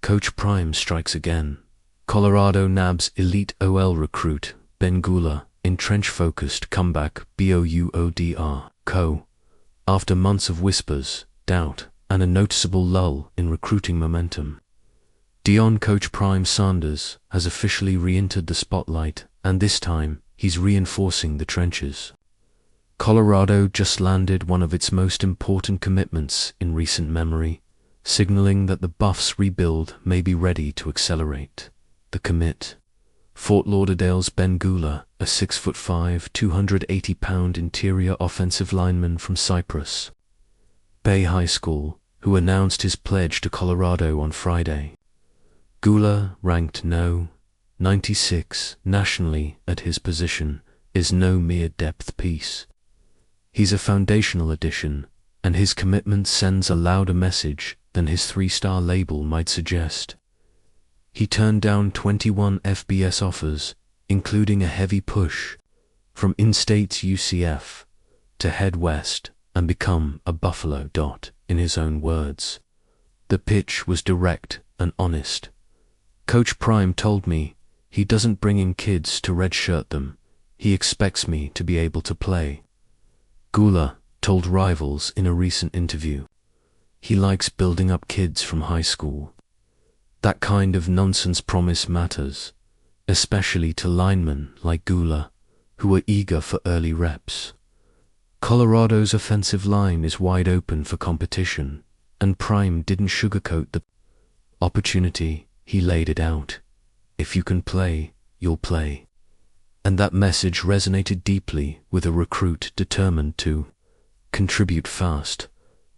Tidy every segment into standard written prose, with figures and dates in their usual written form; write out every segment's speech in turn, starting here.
Coach Prime strikes again. Colorado nabs elite OL recruit Ben Gula in trench-focused comeback BOUODR Co. After months of whispers, doubt, and a noticeable lull in recruiting momentum, Deion Coach Prime Sanders has officially re-entered the spotlight, and this time he's reinforcing the trenches. Colorado just landed one of its most important commitments in recent memory, signaling that the Buffs' rebuild may be ready to accelerate. The commit, Fort Lauderdale's Ben Gula, a 6'5", 280-pound interior offensive lineman from Cypress Bay High School, who announced his pledge to Colorado on Friday. Gula, ranked No. 96 nationally at his position, is no mere depth piece. He's a foundational addition, and his commitment sends a louder message than his 3-star label might suggest. He turned down 21 FBS offers, including a heavy push from in-state's UCF to head west and become a Buffalo Dot, in his own words. The pitch was direct and honest. Coach Prime told me he doesn't bring in kids to redshirt them. He expects me to be able to play. Gula told Rivals in a recent interview. He likes building up kids from high school. That kind of nonsense promise matters, especially to linemen like Gula, who are eager for early reps. Colorado's offensive line is wide open for competition, and Prime didn't sugarcoat the opportunity. He laid it out. If you can play, you'll play. And that message resonated deeply with a recruit determined to contribute fast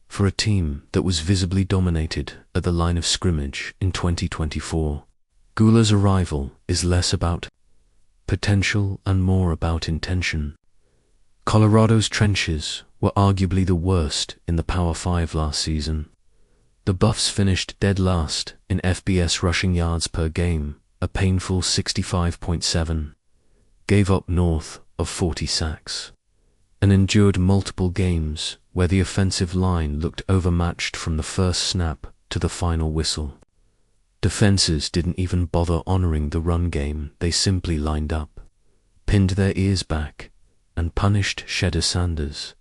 for a team that was visibly dominated at the line of scrimmage in 2024. Gula's arrival is less about potential and more about intention. Colorado's trenches were arguably the worst in the Power 5 last season. The Buffs finished dead last in FBS rushing yards per game, a painful 65.7, gave up north of 40 sacks, and endured multiple games where the offensive line looked overmatched from the first snap to the final whistle. Defenses didn't even bother honoring the run game. They simply lined up, pinned their ears back, and punished Shedeur Sanders.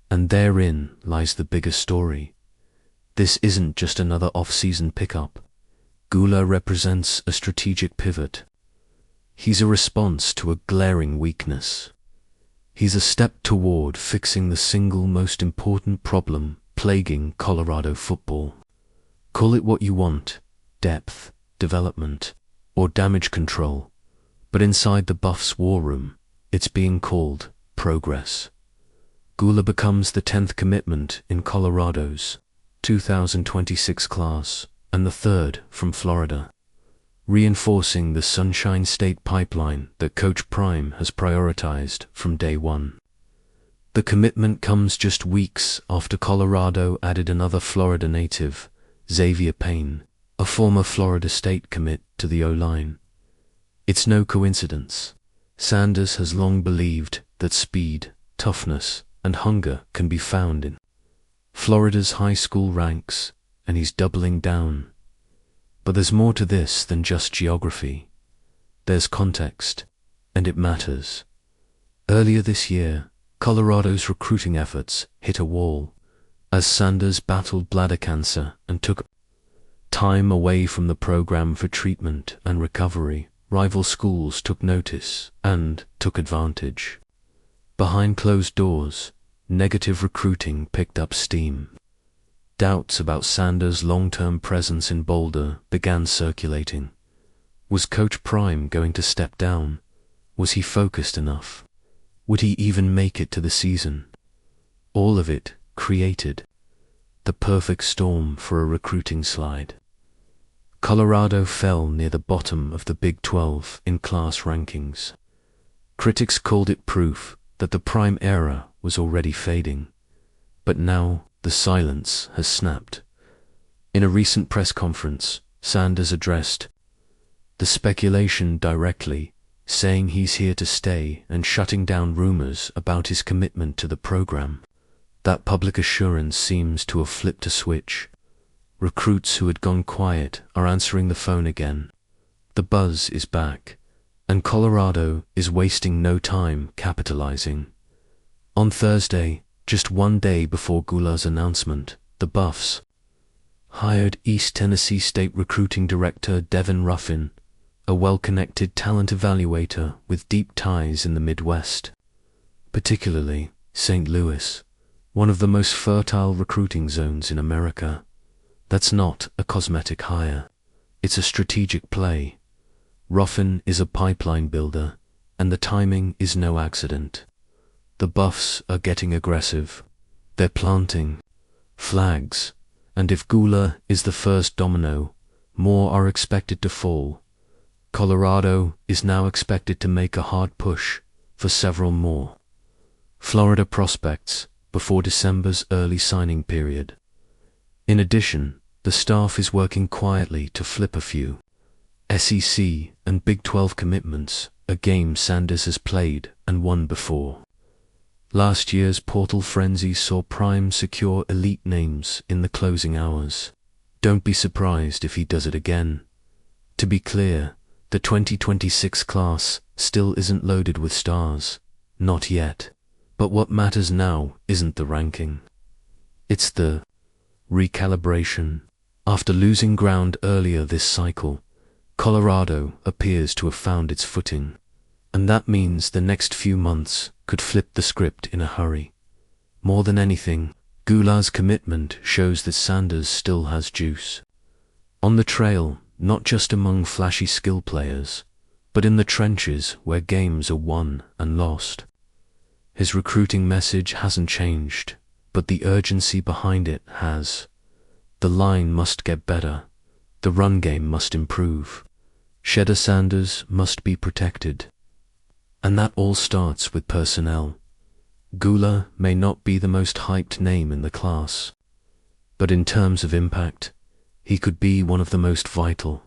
And therein lies the bigger story. This isn't just another off-season pickup. Gula represents a strategic pivot. He's a response to a glaring weakness. He's a step toward fixing the single most important problem plaguing Colorado football. Call it what you want, depth, development, or damage control, but inside the Buffs' war room, it's being called progress. Gula becomes the 10th commitment in Colorado's 2026 class, and the 3rd from Florida, reinforcing the Sunshine State pipeline that Coach Prime has prioritized from day one. The commitment comes just weeks after Colorado added another Florida native, Xavier Payne, a former Florida State commit, to the O-line. It's no coincidence. Sanders has long believed that speed, toughness, and hunger can be found in Florida's high school ranks, and he's doubling down. But there's more to this than just geography. There's context, and it matters. Earlier this year, Colorado's recruiting efforts hit a wall as Sanders battled bladder cancer and took time away from the program for treatment and recovery. Rival schools took notice and took advantage. Behind closed doors, negative recruiting picked up steam. Doubts about Sanders' long-term presence in Boulder began circulating. Was Coach Prime going to step down? Was he focused enough? Would he even make it to the season? All of it created the perfect storm for a recruiting slide. Colorado fell near the bottom of the Big 12 in class rankings. Critics called it proof that the Prime era was already fading. But now the silence has snapped. In a recent press conference, Sanders addressed the speculation directly, saying he's here to stay and shutting down rumors about his commitment to the program. That public assurance seems to have flipped a switch. Recruits who had gone quiet are answering the phone again. The buzz is back, and Colorado is wasting no time capitalizing. On Thursday, just one day before Gula's announcement, the Buffs hired East Tennessee State Recruiting Director Devin Ruffin, a well-connected talent evaluator with deep ties in the Midwest, particularly St. Louis, one of the most fertile recruiting zones in America. That's not a cosmetic hire. It's a strategic play. Ruffin is a pipeline builder, and the timing is no accident. The Buffs are getting aggressive. They're planting flags, and if Gula is the first domino, more are expected to fall. Colorado is now expected to make a hard push for several more Florida prospects before December's early signing period. In addition, the staff is working quietly to flip a few SEC and Big 12 commitments, a game Sanders has played and won before. Last year's portal frenzy saw Prime secure elite names in the closing hours. Don't be surprised if he does it again. To be clear, the 2026 class still isn't loaded with stars. Not yet. But what matters now isn't the ranking. It's the recalibration. After losing ground earlier this cycle, Colorado appears to have found its footing. And that means the next few months could flip the script in a hurry. More than anything, Gula's commitment shows that Sanders still has juice. On the trail, not just among flashy skill players, but in the trenches where games are won and lost. His recruiting message hasn't changed, but the urgency behind it has. The line must get better. The run game must improve. Shedeur Sanders must be protected. And that all starts with personnel. Gula may not be the most hyped name in the class, but in terms of impact, he could be one of the most vital.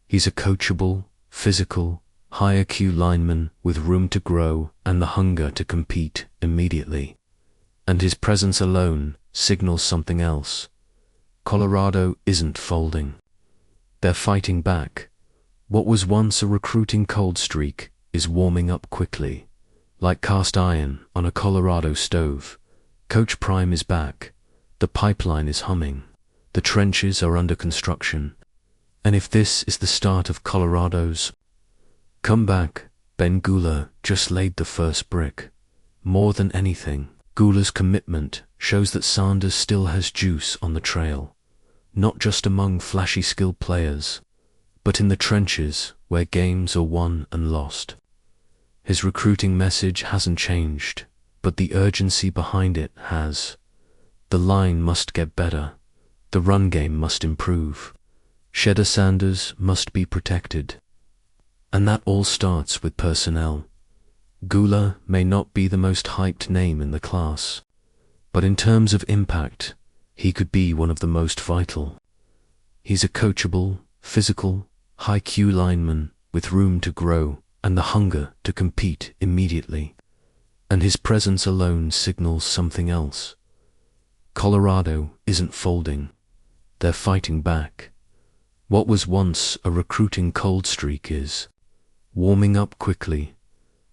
He's a coachable, physical, high IQ lineman with room to grow and the hunger to compete immediately. And his presence alone signals something else. Colorado isn't folding. They're fighting back. What was once a recruiting cold streak is warming up quickly. Like cast iron on a Colorado stove, Coach Prime is back. The pipeline is humming. The trenches are under construction. And if this is the start of Colorado's comeback, Ben Gula just laid the first brick. More than anything, Gula's commitment shows that Sanders still has juice on the trail, not just among flashy skilled players, but in the trenches where games are won and lost. His recruiting message hasn't changed, but the urgency behind it has. The line must get better. The run game must improve. Shedeur Sanders must be protected. And that all starts with personnel. Gula may not be the most hyped name in the class, but in terms of impact, he could be one of the most vital. He's a coachable, physical, high-Q lineman with room to grow and the hunger to compete immediately. And his presence alone signals something else. Colorado isn't folding. They're fighting back. What was once a recruiting cold streak is warming up quickly,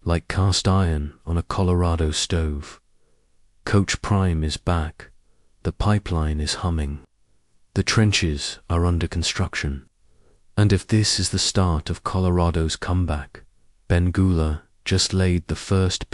like cast iron on a Colorado stove. Coach Prime is back. The pipeline is humming. The trenches are under construction. And if this is the start of Colorado's comeback, Ben Gula just laid the first